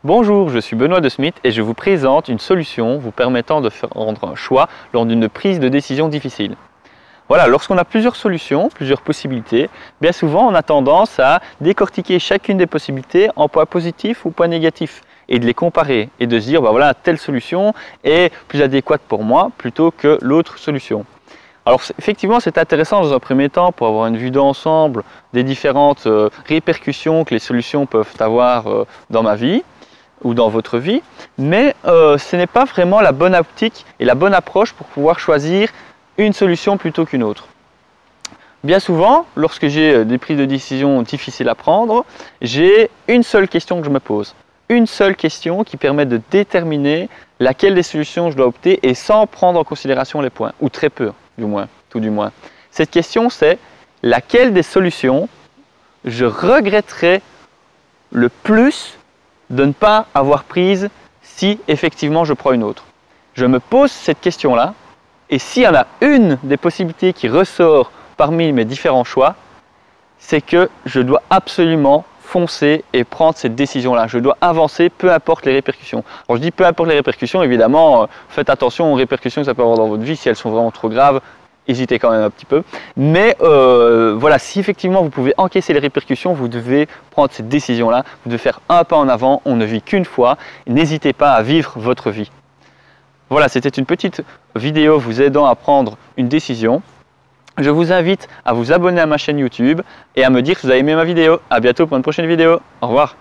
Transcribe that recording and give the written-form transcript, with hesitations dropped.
Bonjour, je suis Benoît de Smith et je vous présente une solution vous permettant de faire rendre un choix lors d'une prise de décision difficile. Voilà, lorsqu'on a plusieurs solutions, plusieurs possibilités, bien souvent on a tendance à décortiquer chacune des possibilités en points positifs ou points négatifs et de les comparer et de se dire, voilà, telle solution est plus adéquate pour moi plutôt que l'autre solution. Alors effectivement, c'est intéressant dans un premier temps pour avoir une vue d'ensemble des différentes répercussions que les solutions peuvent avoir dans ma vie ou dans votre vie, mais ce n'est pas vraiment la bonne optique et la bonne approche pour pouvoir choisir une solution plutôt qu'une autre. Bien souvent, lorsque j'ai des prises de décision difficiles à prendre, j'ai une seule question que je me pose. Une seule question qui permet de déterminer laquelle des solutions je dois opter et sans prendre en considération les points, ou très peu, tout du moins. Cette question, c'est laquelle des solutions je regretterais le plus de ne pas avoir prise si effectivement je prends une autre. Je me pose cette question-là et s'il y en a une des possibilités qui ressort parmi mes différents choix, c'est que je dois absolument foncer et prendre cette décision-là. Je dois avancer, peu importe les répercussions. Alors je dis peu importe les répercussions, évidemment, faites attention aux répercussions que ça peut avoir dans votre vie. Si elles sont vraiment trop graves, hésitez quand même un petit peu. Mais voilà, si effectivement vous pouvez encaisser les répercussions, vous devez prendre cette décision-là. Vous devez faire un pas en avant. On ne vit qu'une fois. N'hésitez pas à vivre votre vie. Voilà, c'était une petite vidéo vous aidant à prendre une décision. Je vous invite à vous abonner à ma chaîne YouTube et à me dire si vous avez aimé ma vidéo. À bientôt pour une prochaine vidéo. Au revoir.